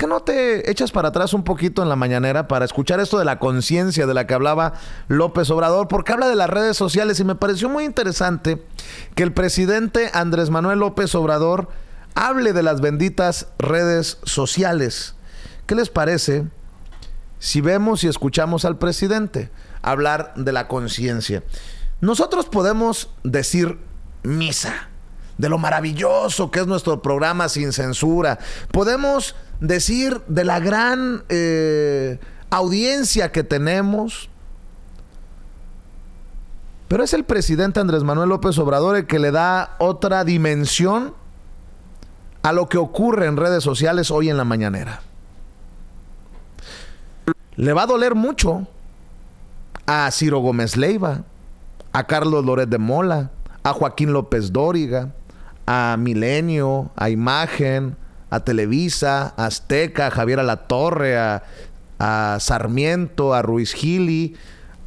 qué no te echas para atrás un poquito en la mañanera para escuchar esto de la conciencia de la que hablaba López Obrador? Porque habla de las redes sociales y me pareció muy interesante que el presidente Andrés Manuel López Obrador hable de las benditas redes sociales. ¿Qué les parece si vemos y escuchamos al presidente hablar de la conciencia? Nosotros podemos decir misa de lo maravilloso que es nuestro programa Sin Censura. Podemos decir de la gran audiencia que tenemos. Pero es el presidente Andrés Manuel López Obrador el que le da otra dimensión a lo que ocurre en redes sociales hoy en la mañanera. Le va a doler mucho a Ciro Gómez Leiva, a Carlos Loret de Mola, a Joaquín López Dóriga, a Milenio, a Imagen, a Televisa, a Azteca, a Javier Alatorre, a Sarmiento, a Ruiz Gili,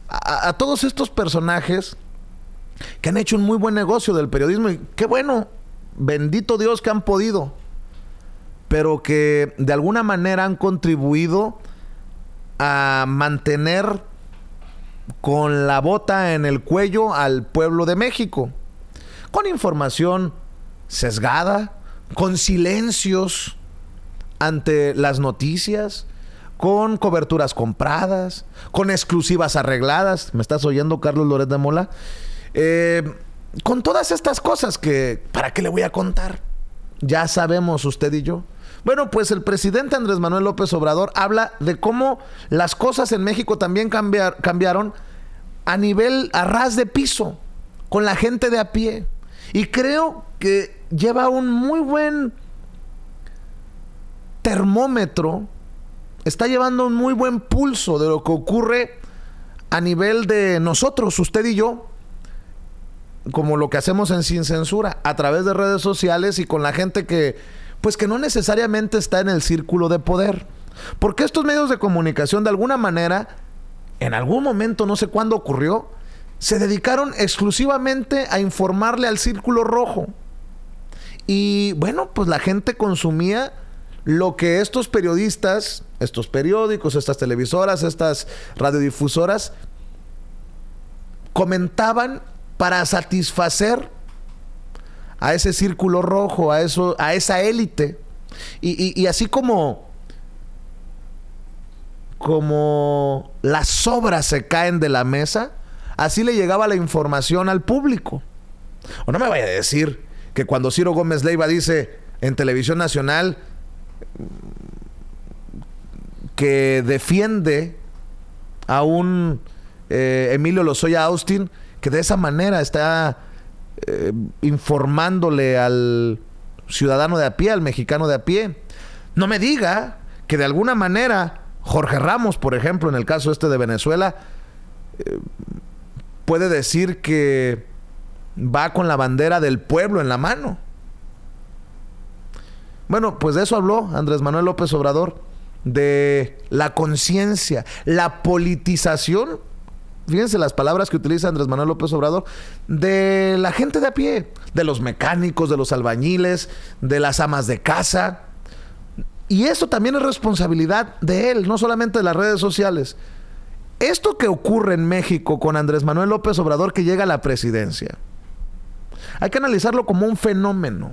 a todos estos personajes que han hecho un muy buen negocio del periodismo y qué bueno, bendito Dios que han podido, pero que de alguna manera han contribuido a mantener con la bota en el cuello al pueblo de México, con información sesgada, con silencios ante las noticias, con coberturas compradas, con exclusivas arregladas. ¿Me estás oyendo, Carlos Loret de Mola? Con todas estas cosas que, ¿para qué le voy a contar? Ya sabemos usted y yo. Bueno, pues el presidente Andrés Manuel López Obrador habla de cómo las cosas en México también cambiaron a ras de piso, con la gente de a pie. Y creo que lleva un muy buen termómetro, está llevando un muy buen pulso de lo que ocurre a nivel de nosotros, usted y yo, como lo que hacemos en Sin Censura, a través de redes sociales y con la gente que, pues que no necesariamente está en el círculo de poder. Porque estos medios de comunicación, de alguna manera, en algún momento, no sé cuándo ocurrió, se dedicaron exclusivamente a informarle al círculo rojo. Y bueno, pues la gente consumía lo que estos periodistas, estos periódicos, estas televisoras, estas radiodifusoras comentaban para satisfacer a ese círculo rojo, a esa élite. Y así como las sobras se caen de la mesa, así le llegaba la información al público. O no me vaya a decir que cuando Ciro Gómez Leiva dice en Televisión Nacional que defiende a un Emilio Lozoya Austin, que de esa manera está informándole al ciudadano de a pie, al mexicano de a pie. No me diga que de alguna manera Jorge Ramos, por ejemplo, en el caso este de Venezuela, puede decir que va con la bandera del pueblo en la mano. Bueno, pues de eso habló Andrés Manuel López Obrador, de la conciencia, la politización, fíjense las palabras que utiliza Andrés Manuel López Obrador, de la gente de a pie, de los mecánicos, de los albañiles, de las amas de casa. Y eso también es responsabilidad de él, no solamente de las redes sociales. Esto que ocurre en México con Andrés Manuel López Obrador, que llega a la presidencia, hay que analizarlo como un fenómeno.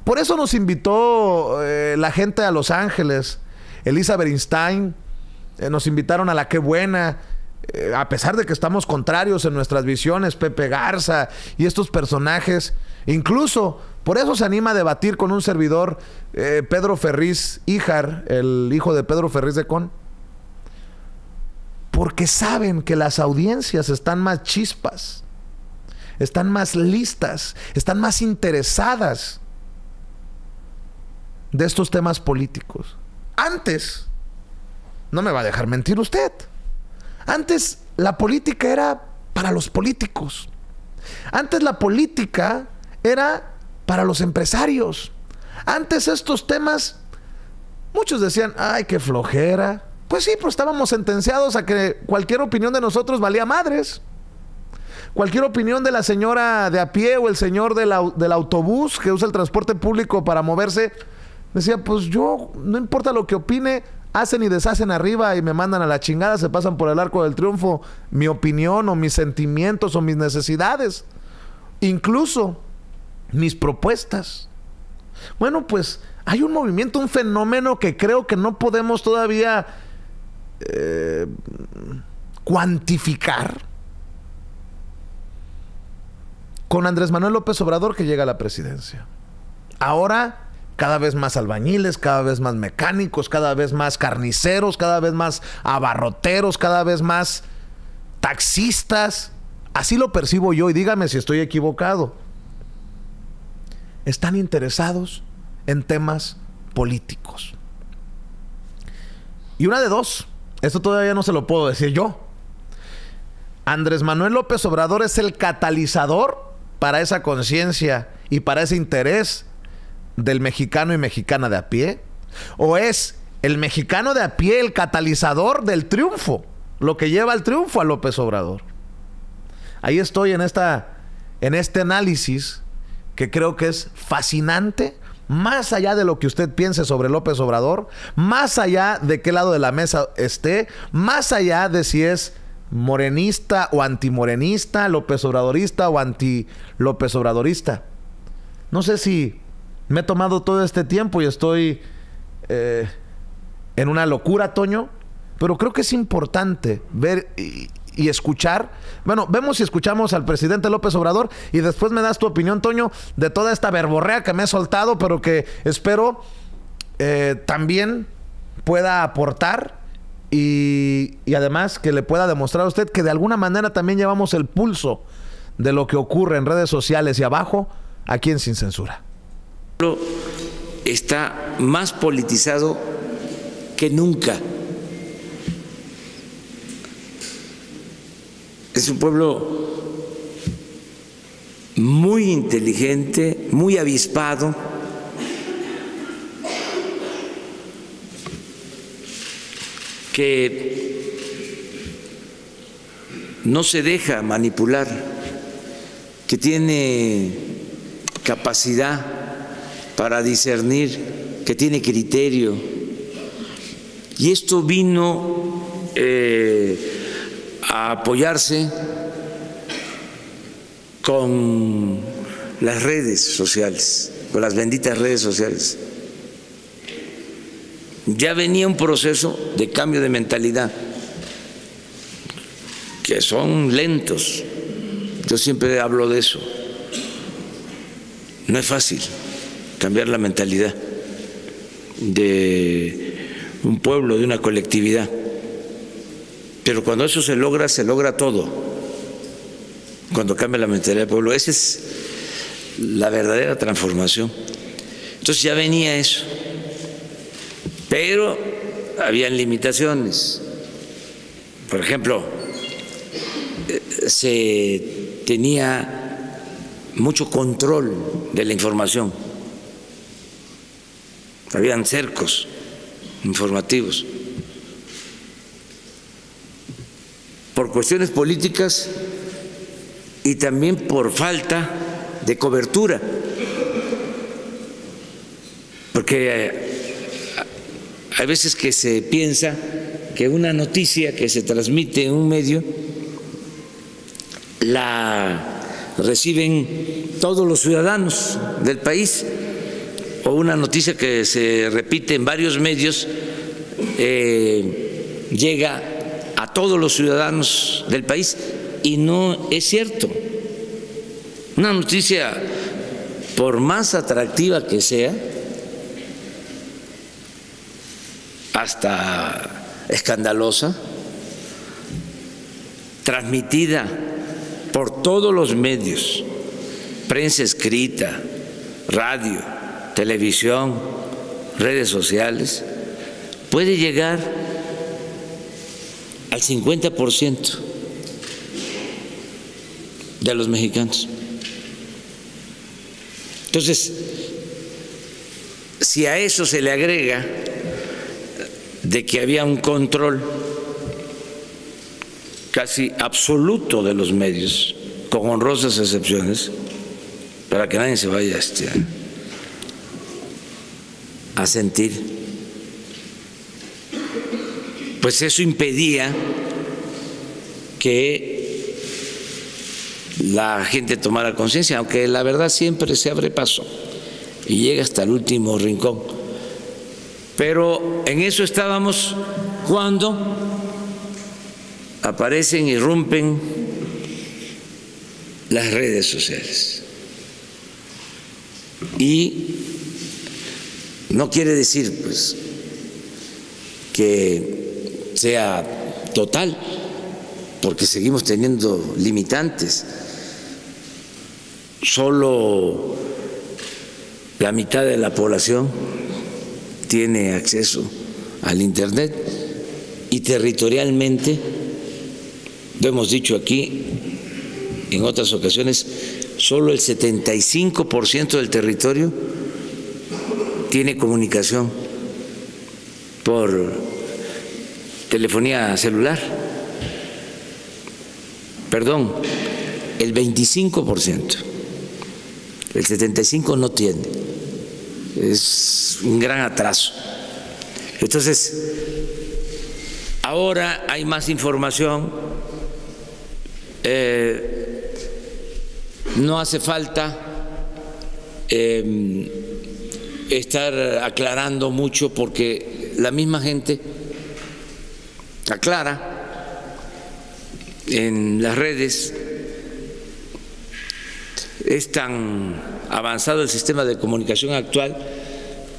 Por eso nos invitó la gente a Los Ángeles, Elisa Berinstein, nos invitaron a la Qué Buena, a pesar de que estamos contrarios en nuestras visiones, Pepe Garza y estos personajes. Incluso por eso se anima a debatir con un servidor, Pedro Ferriz Híjar, el hijo de Pedro Ferriz de Con. Porque saben que las audiencias están más chispas, están más listas, están más interesadas de estos temas políticos. Antes, no me va a dejar mentir usted, antes la política era para los políticos. Antes la política era para los empresarios. Antes estos temas, muchos decían, ay, qué flojera. Pues sí, pero estábamos sentenciados a que cualquier opinión de nosotros valía madres. Cualquier opinión de la señora de a pie o el señor del autobús que usa el transporte público para moverse, Decía, pues yo, no importa lo que opine, hacen y deshacen arriba y me mandan a la chingada, se pasan por el arco del triunfo mi opinión o mis sentimientos o mis necesidades, incluso mis propuestas. Bueno, pues hay un movimiento, un fenómeno que creo que no podemos todavía cuantificar con Andrés Manuel López Obrador, que llega a la presidencia. Ahora cada vez más albañiles, cada vez más mecánicos, cada vez más carniceros, cada vez más abarroteros, cada vez más taxistas. Así lo percibo yo, y dígame si estoy equivocado. Están interesados en temas políticos. Y una de dos, esto todavía no se lo puedo decir yo. Andrés Manuel López Obrador es el catalizador para esa conciencia y para ese interés del mexicano y mexicana de a pie, o es el mexicano de a pie el catalizador del triunfo, lo que lleva al triunfo a López Obrador. Ahí estoy en este análisis que creo que es fascinante, más allá de lo que usted piense sobre López Obrador, más allá de qué lado de la mesa esté, más allá de si es morenista o antimorenista, López Obradorista o anti-López Obradorista. No sé si me he tomado todo este tiempo y estoy en una locura, Toño, pero creo que es importante ver y escuchar. Bueno, vemos y escuchamos al presidente López Obrador y después me das tu opinión, Toño, de toda esta verborrea que me he soltado, pero que espero también pueda aportar y además que le pueda demostrar a usted que de alguna manera también llevamos el pulso de lo que ocurre en redes sociales y abajo, aquí en Sin Censura. Está más politizado que nunca. Es un pueblo muy inteligente, muy avispado, que no se deja manipular, que tiene capacidad para discernir, que tiene criterio. Y esto vino a apoyarse con las redes sociales, con las benditas redes sociales. Ya venía un proceso de cambio de mentalidad, que son lentos. Yo siempre hablo de eso. No es fácil cambiar la mentalidad de un pueblo, de una colectividad. Pero cuando eso se logra todo. Cuando cambia la mentalidad del pueblo, esa es la verdadera transformación. Entonces ya venía eso. Pero habían limitaciones. Por ejemplo, se tenía mucho control de la información. Habían cercos informativos. Por cuestiones políticas y también por falta de cobertura. Porque hay veces que se piensa que una noticia que se transmite en un medio la reciben todos los ciudadanos del país, o una noticia que se repite en varios medios llega a todos los ciudadanos del país, y no es cierto. Una noticia, por más atractiva que sea, hasta escandalosa, transmitida por todos los medios, prensa escrita, radio, televisión, redes sociales, puede llegar al 50% de los mexicanos. Entonces, si a eso se le agrega de que había un control casi absoluto de los medios, con honrosas excepciones, para que nadie se vaya a sentir. Pues eso impedía que la gente tomara conciencia, aunque la verdad siempre se abre paso y llega hasta el último rincón. Pero en eso estábamos cuando aparecen, irrumpen las redes sociales. Y no quiere decir, pues, que sea total, porque seguimos teniendo limitantes. Solo la mitad de la población tiene acceso al Internet y territorialmente, lo hemos dicho aquí en otras ocasiones, solo el 75% del territorio tiene comunicación por telefonía celular. Perdón, el 25%. El 75% no tiene. Es un gran atraso. Entonces, ahora hay más información. No hace falta estar aclarando mucho, porque la misma gente aclara en las redes. Es tan avanzado el sistema de comunicación actual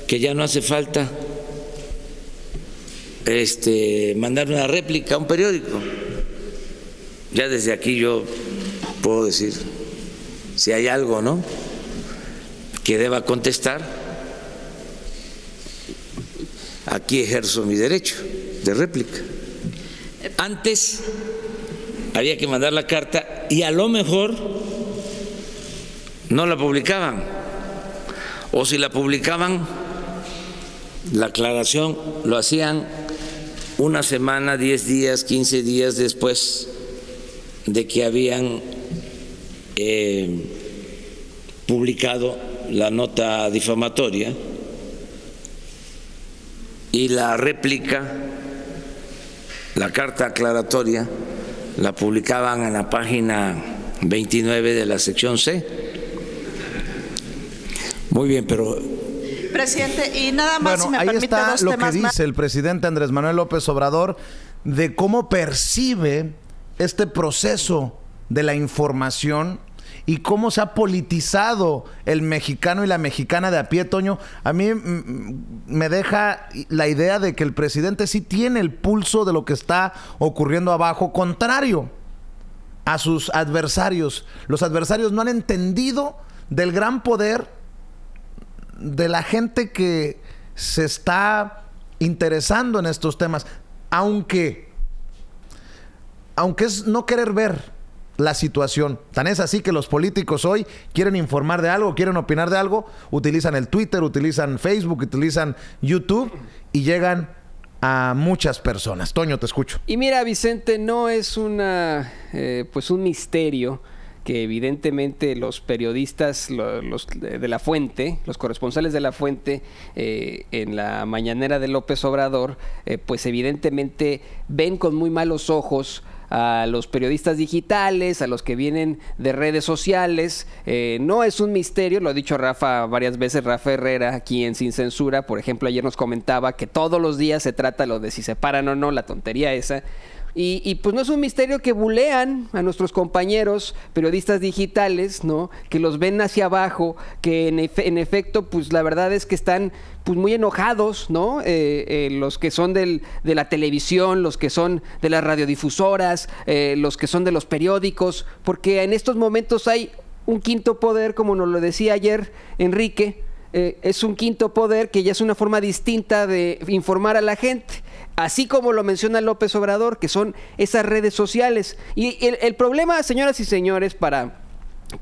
que ya no hace falta mandar una réplica a un periódico. Ya desde aquí yo puedo decir si hay algo, ¿no?, que deba contestar. Aquí ejerzo mi derecho de réplica. Antes había que mandar la carta y a lo mejor no la publicaban, o si la publicaban, la aclaración lo hacían una semana, 10 días, 15 días después de que habían publicado la nota difamatoria, y la réplica, la carta aclaratoria, la publicaban en la página 29 de la sección C. Muy bien, pero... Presidente, y nada más, bueno, si me ahí permite, está dos lo que temas dice más. el presidente Andrés Manuel López Obrador de cómo percibe este proceso de la información y cómo se ha politizado el mexicano y la mexicana de a pie, Toño. A mí me deja la idea de que el presidente sí tiene el pulso de lo que está ocurriendo abajo, contrario a sus adversarios. Los adversarios no han entendido del gran poder de la gente que se está interesando en estos temas, aunque es no querer ver la situación. Tan es así que los políticos hoy quieren informar de algo, quieren opinar de algo, utilizan el Twitter, utilizan Facebook, utilizan YouTube y llegan a muchas personas. Toño, te escucho. Y mira, Vicente, no es pues un misterio que evidentemente los periodistas, los de La Fuente, los corresponsales de La Fuente, en la mañanera de López Obrador, pues evidentemente ven con muy malos ojos a los periodistas digitales, a los que vienen de redes sociales. No es un misterio, lo ha dicho Rafa varias veces, Rafa Herrera, aquí en Sin Censura, por ejemplo, ayer nos comentaba que todos los días se trata lo de si se paran o no, la tontería esa. Y pues no es un misterio que bulean a nuestros compañeros periodistas digitales, ¿no?, que los ven hacia abajo, que en efecto, pues la verdad es que están pues muy enojados, ¿no? Los que son de la televisión, los que son de las radiodifusoras, los que son de los periódicos, porque en estos momentos hay un quinto poder, como nos lo decía ayer Enrique, es un quinto poder que ya es una forma distinta de informar a la gente. Así como lo menciona López Obrador, que son esas redes sociales. Y el problema, señoras y señores, para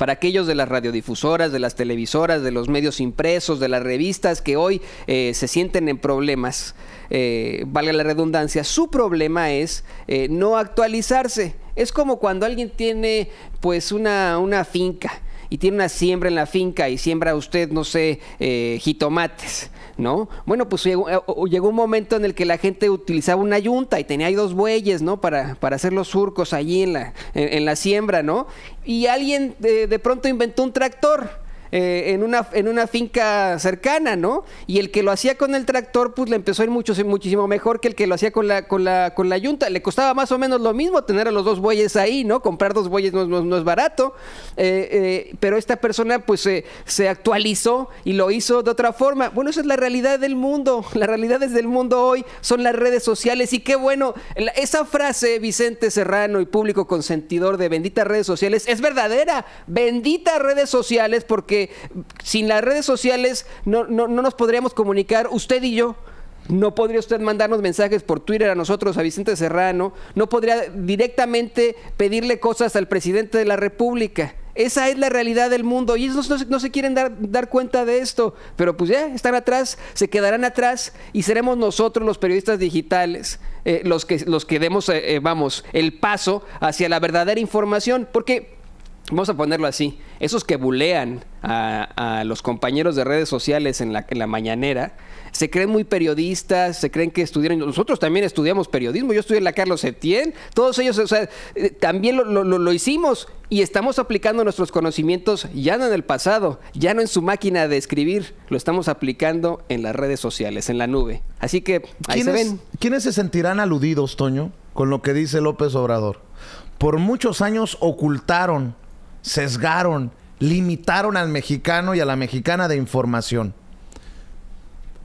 aquellos de las radiodifusoras, de las televisoras, de los medios impresos, de las revistas que hoy se sienten en problemas, valga la redundancia, su problema es no actualizarse. Es como cuando alguien tiene pues una finca y tiene una siembra en la finca y siembra usted, no sé, jitomates, ¿no? Bueno, pues llegó un momento en el que la gente utilizaba una yunta y tenía ahí 2 bueyes, ¿no? Para hacer los surcos allí en la siembra, ¿no? Y alguien de pronto inventó un tractor. En una finca cercana, ¿no? Y el que lo hacía con el tractor, pues le empezó a ir muchísimo mejor que el que lo hacía con la yunta. Le costaba más o menos lo mismo tener a los 2 bueyes ahí, ¿no? Comprar 2 bueyes no es barato. Pero esta persona, pues, se actualizó y lo hizo de otra forma. Bueno, esa es la realidad del mundo. Las realidades del mundo hoy son las redes sociales. Y qué bueno, esa frase, Vicente Serrano y público consentidor de benditas redes sociales, es verdadera. Benditas redes sociales, porque sin las redes sociales no nos podríamos comunicar usted y yo. No podría usted mandarnos mensajes por Twitter a nosotros, a Vicente Serrano. No podría directamente pedirle cosas al presidente de la República. Esa es la realidad del mundo y ellos no se quieren dar cuenta de esto. Pero pues ya están atrás, se quedarán atrás y seremos nosotros los periodistas digitales los que demos el paso hacia la verdadera información. Porque vamos a ponerlo así, esos que bulean a los compañeros de redes sociales en la mañanera, se creen muy periodistas, se creen que estudiaron. Nosotros también estudiamos periodismo, yo estudié en la Carlos Septién, todos ellos, o sea, también lo hicimos y estamos aplicando nuestros conocimientos ya no en el pasado, ya no en su máquina de escribir, lo estamos aplicando en las redes sociales, en la nube. Así que ahí se ven. ¿Quiénes se sentirán aludidos, Toño, con lo que dice López Obrador? Por muchos años ocultaron, sesgaron, limitaron al mexicano y a la mexicana de información.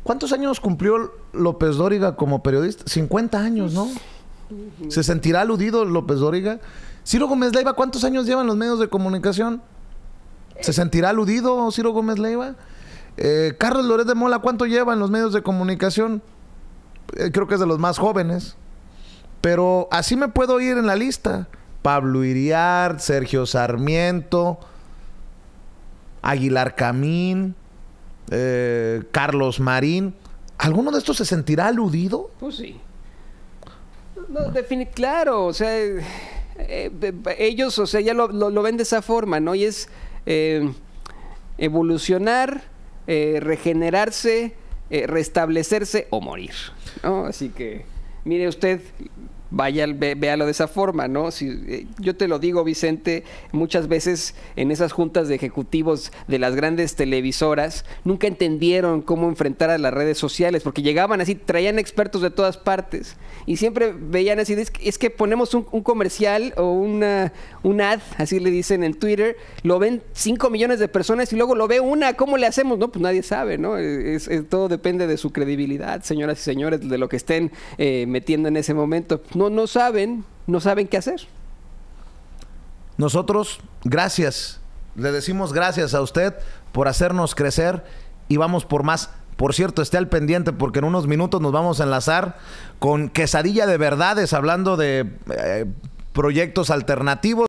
¿Cuántos años cumplió López Dóriga como periodista? 50 años, ¿no? ¿Se sentirá aludido López Dóriga? Ciro Gómez Leiva, ¿cuántos años llevan los medios de comunicación? ¿Se sentirá aludido Ciro Gómez Leiva? Carlos Loret de Mola, ¿cuánto lleva en los medios de comunicación? Creo que es de los más jóvenes. Pero así me puedo ir en la lista. Pablo Iriart, Sergio Sarmiento, Aguilar Camín, Carlos Marín. ¿Alguno de estos se sentirá aludido? Pues sí. No, claro, o sea, ellos, o sea, ya lo ven de esa forma, ¿no? Y es evolucionar, regenerarse, restablecerse o morir, ¿no? Así que, mire usted, véalo de esa forma, ¿no? Yo te lo digo, Vicente, muchas veces en esas juntas de ejecutivos de las grandes televisoras nunca entendieron cómo enfrentar a las redes sociales, porque llegaban así, traían expertos de todas partes y siempre veían así, es que ponemos un comercial o un ad, así le dicen en Twitter, lo ven 5 millones de personas y luego lo ve una, ¿cómo le hacemos? No, pues nadie sabe, ¿no? Todo depende de su credibilidad, señoras y señores, de lo que estén metiendo en ese momento. No saben qué hacer. Nosotros, gracias. Le decimos gracias a usted por hacernos crecer y vamos por más. Por cierto, esté al pendiente porque en unos minutos nos vamos a enlazar con Quesadilla de Verdades, hablando de proyectos alternativos.